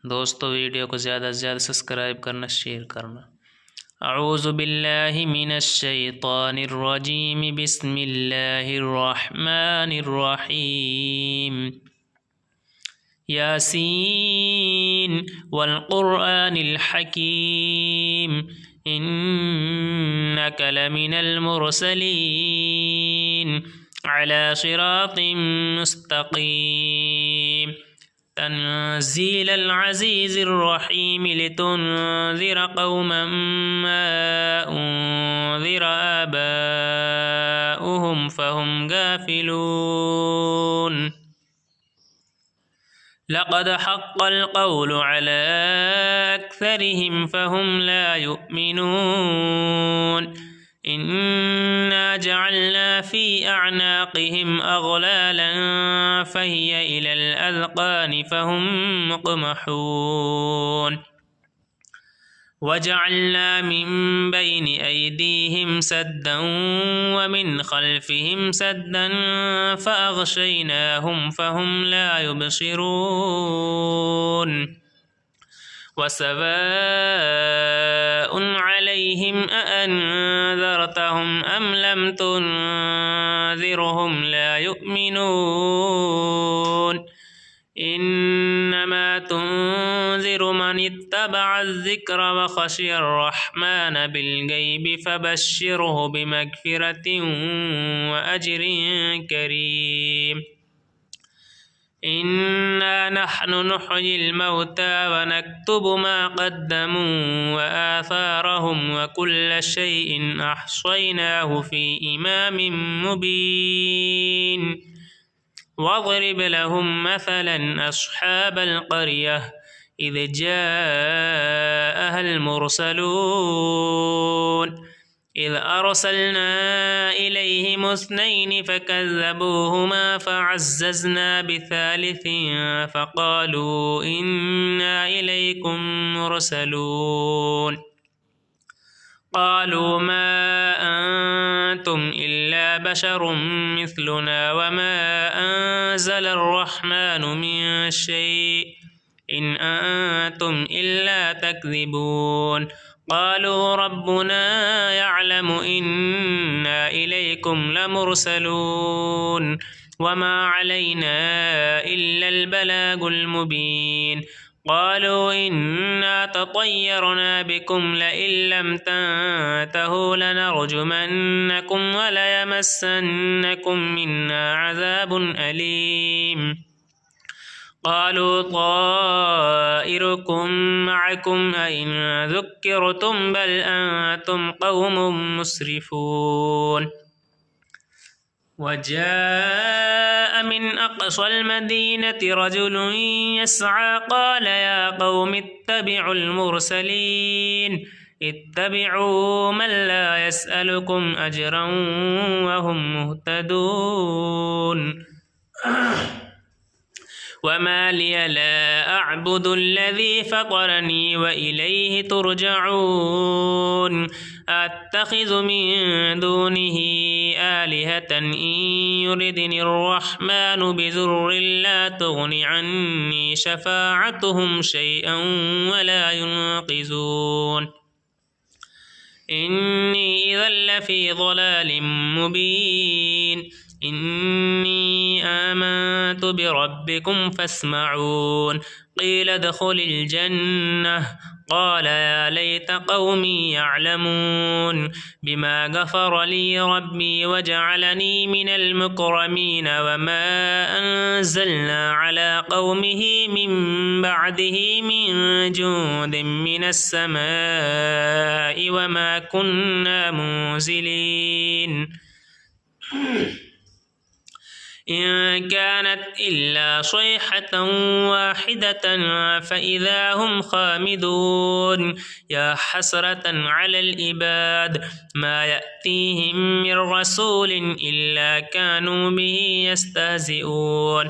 दोस्तों वीडियो को ज़्यादा से ज़्यादा सब्सक्राइब करना, शेयर करना। अऊज़ु बिल्लाहि मिनश शैतानिर रजीम, बिस्मिल्लाहिर रहमानिर रहीम। यासीन वल क़ुरआनिल हकीम, इन्नका लमिनल मुरसलीन अला सिरातिम मुस्तक़ीम। तन्ज़ीलल अज़ीज़िर रहीम, लितुनज़िर क़ौमन मा उन्ज़िर आबाउहुम फ़हुम गाफ़िलून। लक़द हक़्क़ल क़ौलु अला अक्सरिहिम फ़हुम ला युमिनून। इन्ना जअलना फ़ी अअनाक़िहिम अग़लालन फ़हिय इलल अज़क़ानि फ़हुम मुक़महून। वजअलना मिन बैनि अयदीहिम सद्दन वमिन ख़ल्फ़िहिम सद्दन फ़अग़शयनाहुम फ़हुम ला युबसिरून। वसवाउन अलैहिम अअन्ज़रतहुम अम लम तुनज़िरहुम ला युमिनून। इन्नमा तुनज़िरु मन इत्तबअ-ज़्ज़िक्र व ख़शियर-रहमान बिल-ग़ैबि फ़बश्शिरहु बिमग़फ़िरतिन व अज्रिन करीम। इन्ना नहनु नुह्यिल मौता व नक्तुबु मा क़द्दमू व आसारहुम व कुल्ल शैइन अहसयनाहु फ़ी इमामिन मुबीन। वज़रिब लहुम मसलन अस्हाबल क़र्यह इज़ जाअहल मुरसलून। इज़ अरसलना इलैहिम इस्नैनि फ़कज़्ज़बूहुमा फ़अज़्ज़ज़ना बिसालिसिन फ़क़ालू इन्ना इलैकुम मुरसलून। क़ालू मा अंतुम इल्ला बशरुम मिस्लुना वमा अंज़लर रहमानु मिन शै' इन अंतुम इल्ला तक्ज़िबून। क़ालू रब्बुना यअलमु इन्ना इलैकुम लमुरसलून वमा अलैना इल्लल बलागुल मुबीन। क़ालू इन्ना तطयरना बिकुम लइन लम तंतहू लनरजुमन्नकुम व लयमस्सन्नकुम मिन्ना अज़ाबुन अलीम। क़ालू ताइरुकुम मअकुम अइन ज़ुक्किरतुम बल अंतुम क़ौमुम मुस्रिफून। वजाअ मिन अक़सल मदीनति रजुलुन यसअ क़ाल या क़ौमि इत्तबिउल मुरसलीन। इत्तबिउ मन ला यसअलुकुम अजरन वहुम मुहतदून। वमा लिय ला अअबुदुल्लज़ी फ़तरनी व इलैहि तुरजऊन। अत्तख़िज़ु मिन दूनिहि आलिहतन इन युरिदनिर्रहमानु बिज़ुर्रिन ला तुग़नि अन्नी शफ़ाअतुहुम शैअन व ला युनक़िज़ून। इन्नी इज़न लफ़ी ज़लालिम मुबीन। इन्नी आमनतु बिरब्बिकुम फ़स्मऊन। क़ील उद्ख़ुलिल जन्नह क़ाल या लैत क़ौमी यअलमून बिमा ग़फ़र ली रब्बी वजअलनी मिनल मुकरमीन। वमा अंज़लना अला क़ौमिहि मिन बअदिहि मिन जुंदिन मिनस समाइ वमा कुन्ना मुंज़िलीन। इन कानत इल्ला सयहतन वाहिदतन फ़इज़ा हुम ख़ामिदून। या हसरतन अलल इबाद मा यअतीहिम मिन रसूलिन इल्ला कानू बिही यस्तहज़िऊन।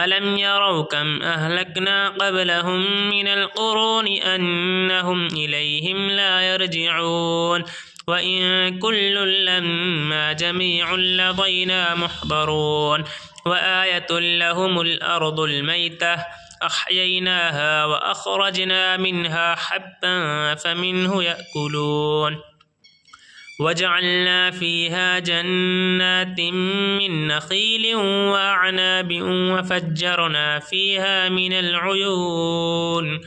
अलम यरौ कम अहलकना क़ब्लहुम मिनल क़ुरूनि अन्नहुम इलैहिम ला यरजिऊन। वइन कुल्लुन लम्मा जमीउन लदैना मुहदरून। वआयतुन लहुमुल अर्दुल मैतह أحييناها وأخرجنا منها حبا فمنه يأكلون وجعلنا فيها جنات من نخيل وأعناب وفجرنا فيها من العيون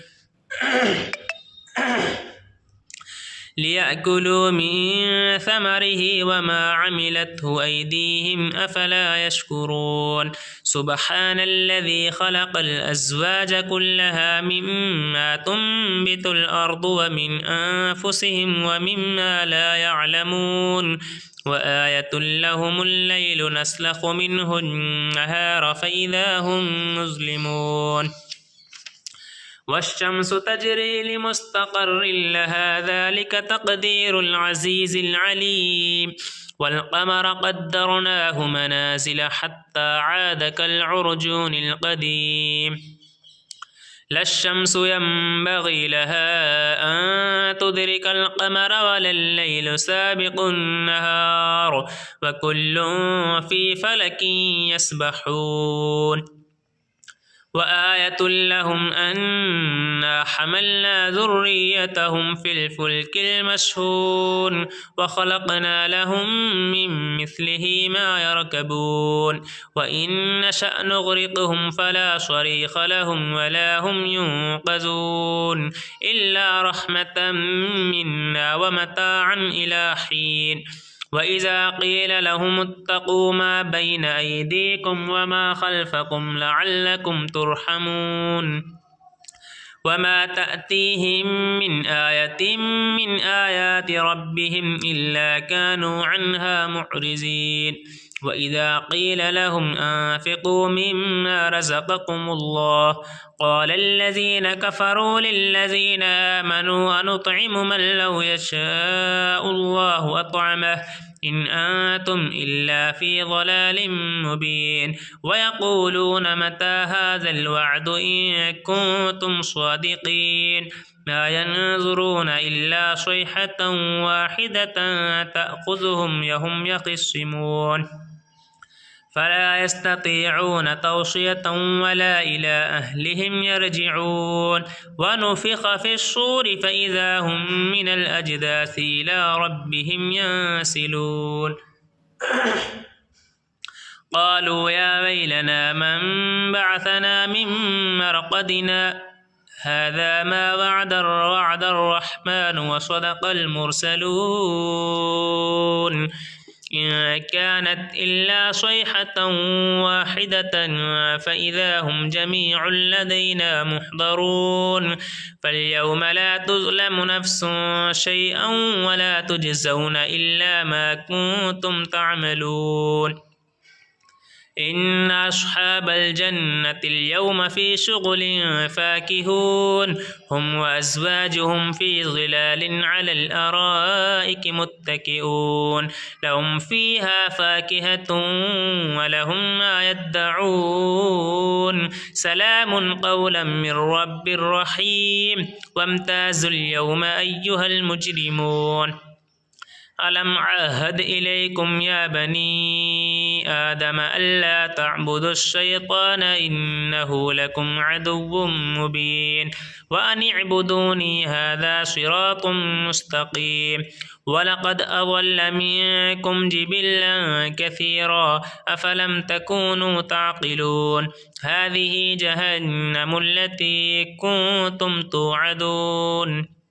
ليأكلوا من ثمره وما عملته أيديهم أفلا يشكرون سبحان الذي خلق الأزواج كلها مما تنبت الأرض ومن أنفسهم ومما لا يعلمون وآية لهم الليل نسلخ منه النهار فإذا هم مظلمون والشمس تجري لمستقر لها ذلك تقدير العزيز العليم والقمر قدرناه منازل حتى عاد كالعرجون القديم لا الشمس ينبغي لها أن تدرك القمر ولا الليل سابق النهار وكل في فلك يسبحون وآية لهم أنا حملنا ذريتهم في الفلك المشحون وخلقنا لهم من مثله ما يركبون وإن نشأ نغرقهم فلا صريخ لهم ولا هم ينقذون إلا رحمة منا ومتاعا إلى حين وإذا قيل لهم اتقوا ما بين أيديكم وما خلفكم لعلكم ترحمون وما تأتيهم من آية من آيات ربهم إلا كانوا عنها معرضين وإذا قيل لهم أنفقوا مما رزقكم الله قال الذين كفروا للذين آمنوا أنطعم من لو يشاء الله أطعمه إن أنتم إلا في ضلال مبين ويقولون متى هذا الوعد إن كنتم صادقين ما ينظرون إلا صيحة واحدة تأخذهم وهم يخصمون فلا يستطيعون توصية ولا إلى أهلهم يرجعون ونفخ في الصور فإذا هم من الأجداث إلى ربهم ينسلون قالوا يا ويلنا من بعثنا من مرقدنا هذا ما وعد الرحمن وصدق المرسلون إن كانت إلا صيحة واحدة فإذا هم جميع لدينا محضرون فاليوم لا تظلم نفس شيئا ولا تجزون إلا ما كنتم تعملون إن أصحاب الجنة اليوم في شغل فاكهون هم وأزواجهم في ظلال على الأرائك متكئون لهم فيها فاكهة ولهم ما يدعون سلام قولا من رب رحيم وامتازوا اليوم أيها المجرمون ألم عاهد إليكم يا بني آدم ألا تعبدوا الشيطان إنه لكم عدو مبين وأن اعبدوني هذا صراط مستقيم ولقد أضل منكم جبلا كثيرا أفلم تكونوا تعقلون هذه جهنم التي كنتم توعدون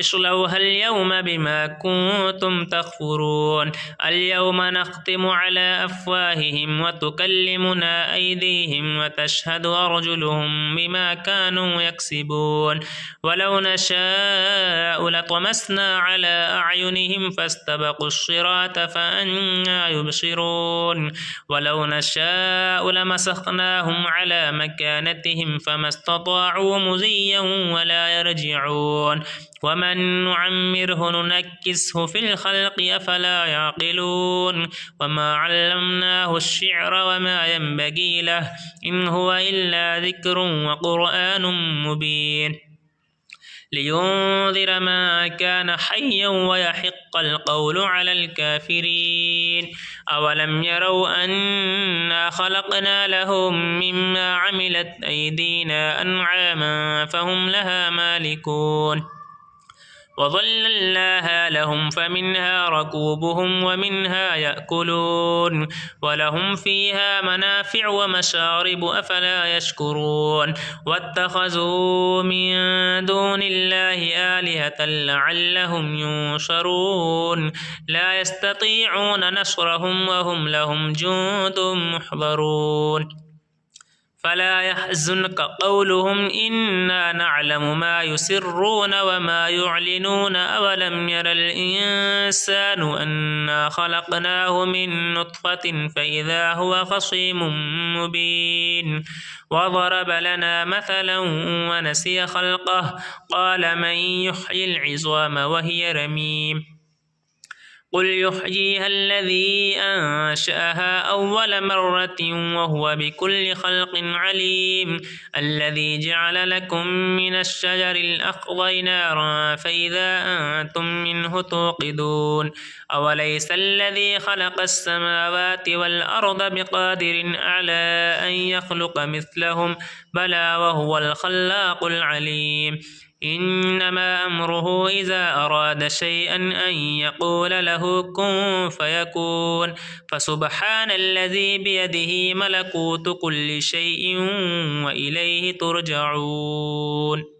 اصلوها اليوم بما كنتم تكفرون اليوم نختم على أفواههم وتكلمنا أيديهم وتشهد أرجلهم بما كانوا يكسبون ولو نشاء لطمسنا على أعينهم فاستبقوا الصراط فأنى يبصرون ولو نشاء لمسخناهم على مكانتهم فما استطاعوا مضيا ولا يرجعون ومن نعمره ننكسه في الخلق أفلا يعقلون وما علمناه الشعر وما ينبغي له إن هو إلا ذكر وقرآن مبين لينذر من كان حيا ويحق القول على الكافرين أولم يروا أنا خلقنا لهم مما عملت أيدينا أنعاما فهم لها مالكون وظللناها لهم فمنها ركوبهم ومنها يأكلون ولهم فيها منافع ومشارب أفلا يشكرون واتخذوا من دون الله آلهة لعلهم ينصرون لا يستطيعون نصرهم وهم لهم جند محضرون فلا يحزنك قولهم إنا نعلم ما يسرون وما يعلنون أولم ير الإنسان أنا خلقناه من نطفة فإذا هو خصيم مبين وضرب لنا مثلا ونسي خلقه قال من يحيي العظام وهي رميم قل يحييها الذي أنشأها أول مرة وهو بكل خلق عليم الذي جعل لكم من الشجر الأخضر نارا فإذا أنتم منه توقدون أوليس الذي خلق السماوات والأرض بقادر على أن يخلق مثلهم بلى وهو الخلاق العليم إنما أمره إذا أراد شيئا أن يقول له كن فيكون فسبحان الذي بيده ملكوت كل شيء وإليه ترجعون.